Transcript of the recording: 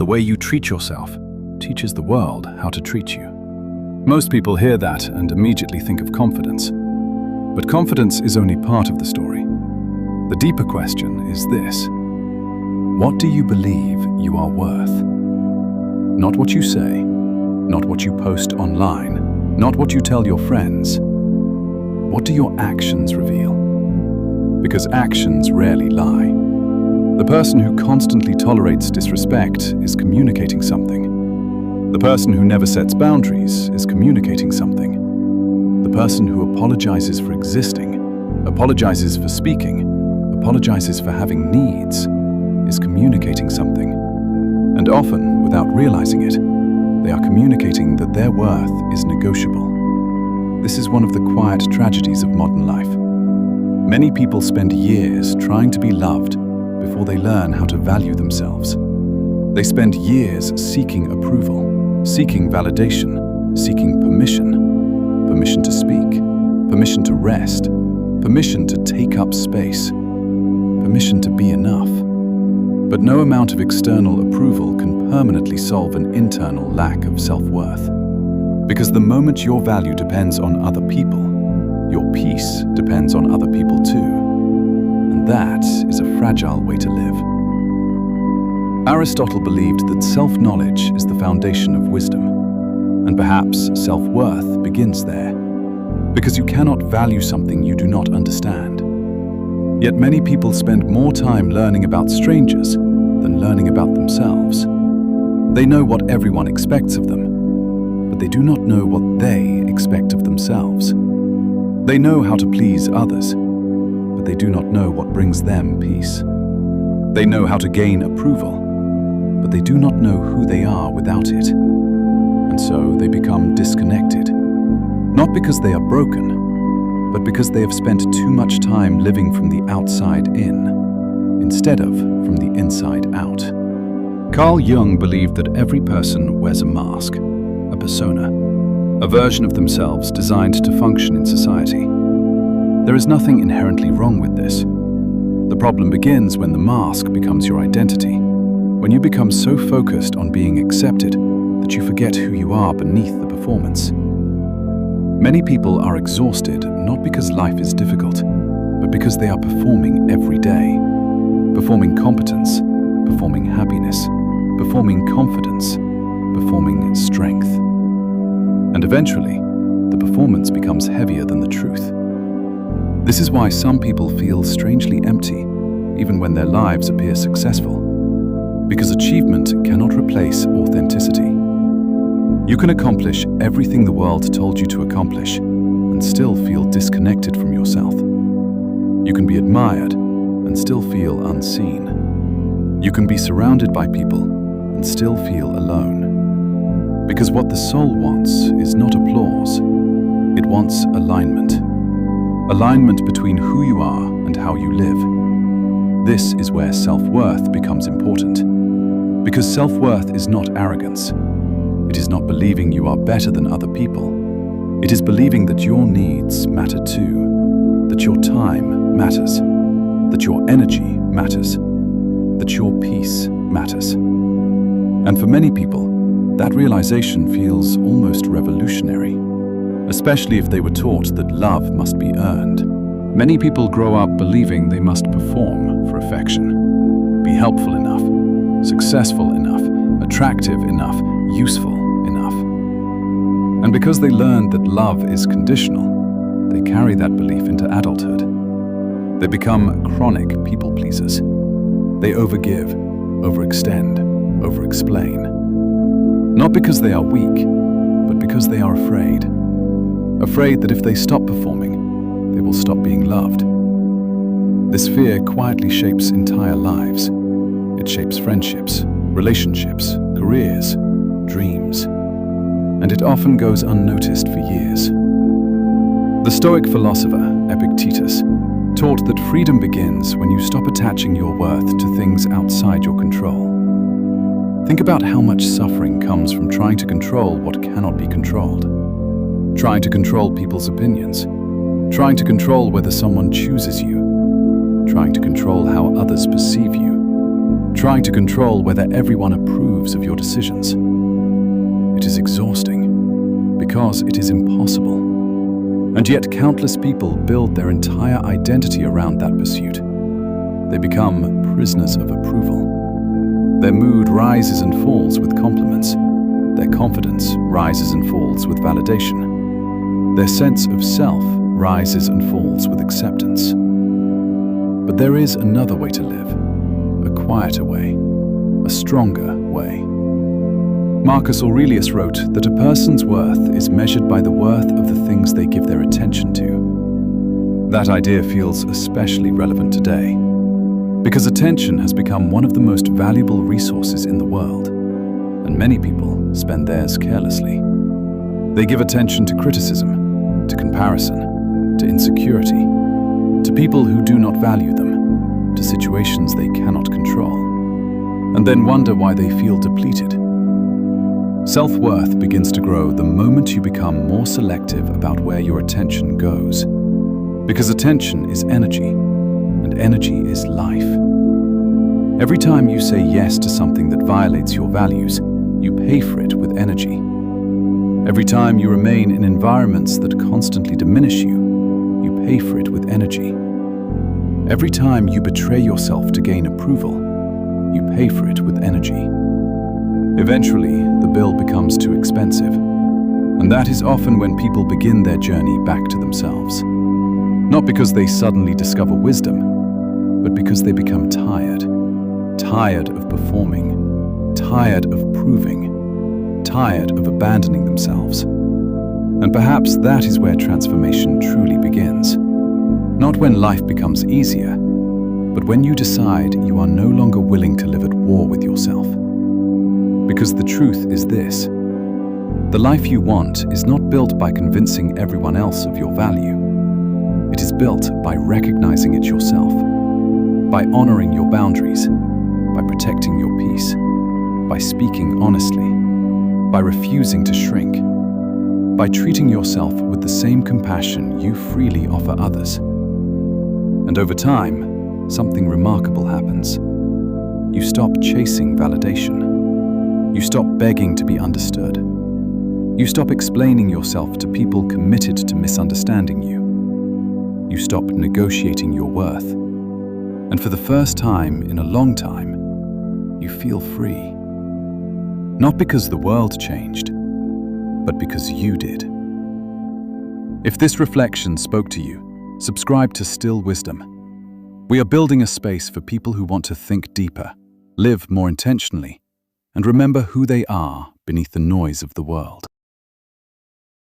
The way you treat yourself teaches the world how to treat you. Most people hear that and immediately think of confidence. But confidence is only part of the story. The deeper question is this: what do you believe you are worth? Not what you say, not what you post online, not what you tell your friends. What do your actions reveal? Because actions rarely lie. The person who constantly tolerates disrespect is communicating something. The person who never sets boundaries is communicating something. The person who apologizes for existing, apologizes for speaking, apologizes for having needs, is communicating something. And often, without realizing it, they are communicating that their worth is negotiable. This is one of the quiet tragedies of modern life. Many people spend years trying to be loved before they learn how to value themselves. They spend years seeking approval, seeking validation, seeking permission. Permission to speak, permission to rest, permission to take up space, permission to be enough. But no amount of external approval can permanently solve an internal lack of self-worth. Because the moment your value depends on other people, your peace depends on other people too. And that is a fragile way to live. Aristotle believed that self-knowledge is the foundation of wisdom. And perhaps self-worth begins there. Because you cannot value something you do not understand. Yet many people spend more time learning about strangers than learning about themselves. They know what everyone expects of them, but they do not know what they expect of themselves. They know how to please others, but they do not know what brings them peace. They know how to gain approval, but they do not know who they are without it. And so they become disconnected, not because they are broken, but because they have spent too much time living from the outside in, instead of from the inside out. Carl Jung believed that every person wears a mask, a persona, a version of themselves designed to function in society. There is nothing inherently wrong with this. The problem begins when the mask becomes your identity, when you become so focused on being accepted that you forget who you are beneath the performance. Many people are exhausted not because life is difficult, but because they are performing every day. Performing competence, performing happiness, performing confidence, performing strength. And eventually, the performance becomes heavier than the truth. This is why some people feel strangely empty, even when their lives appear successful. Because achievement cannot replace authenticity. You can accomplish everything the world told you to accomplish and still feel disconnected from yourself. You can be admired and still feel unseen. You can be surrounded by people and still feel alone. Because what the soul wants is not applause. It wants alignment. Alignment between who you are and how you live. This is where self-worth becomes important. Because self-worth is not arrogance. It is not believing you are better than other people. It is believing that your needs matter too, that your time matters, that your energy matters, that your peace matters. And for many people, that realization feels almost revolutionary, especially if they were taught that love must be earned. Many people grow up believing they must perform for affection, be helpful enough, successful enough, attractive enough, useful enough. And because they learned that love is conditional, they carry that belief into adulthood. They become chronic people pleasers. They overgive, overextend, overexplain. Not because they are weak, but because they are afraid. Afraid that if they stop performing, they will stop being loved. This fear quietly shapes entire lives. It shapes friendships, relationships, careers, dreams. And it often goes unnoticed for years. The Stoic philosopher, Epictetus, taught that freedom begins when you stop attaching your worth to things outside your control. Think about how much suffering comes from trying to control what cannot be controlled. Trying to control people's opinions. Trying to control whether someone chooses you. Trying to control how others perceive you. trying to control whether everyone approves of your decisions. It is exhausting because it is impossible. And yet countless people build their entire identity around that pursuit. They become prisoners of approval. Their mood rises and falls with compliments. Their confidence rises and falls with validation. Their sense of self rises and falls with acceptance. But there is another way to live, a quieter way, a stronger way. Marcus Aurelius wrote that a person's worth is measured by the worth of the things they give their attention to. That idea feels especially relevant today, because attention has become one of the most valuable resources in the world, and many people spend theirs carelessly. They give attention to criticism, to comparison, to insecurity, to people who do not value them, to situations they cannot control, and then wonder why they feel depleted. Self-worth begins to grow the moment you become more selective about where your attention goes, because attention is energy, and energy is life. Every time you say yes to something that violates your values, you pay for it with energy. Every time you remain in environments that constantly diminish you, you pay for it with energy. Every time you betray yourself to gain approval, you pay for it with energy. Eventually, the bill becomes too expensive, and that is often when people begin their journey back to themselves. Not because they suddenly discover wisdom, but because they become tired. Tired of performing, tired of proving, tired of abandoning themselves. And perhaps that is where transformation truly begins. Not when life becomes easier, but when you decide you are no longer willing to live at war with yourself. Because the truth is this: the life you want is not built by convincing everyone else of your value. It is built by recognizing it yourself, by honoring your boundaries, by protecting your peace, by speaking honestly, by refusing to shrink, by treating yourself with the same compassion you freely offer others. And over time, something remarkable happens. You stop chasing validation. You stop begging to be understood. You stop explaining yourself to people committed to misunderstanding you. You stop negotiating your worth. And for the first time in a long time, you feel free. Not because the world changed, but because you did. If this reflection spoke to you, subscribe to Still Wisdom. We are building a space for people who want to think deeper, live more intentionally, and remember who they are beneath the noise of the world.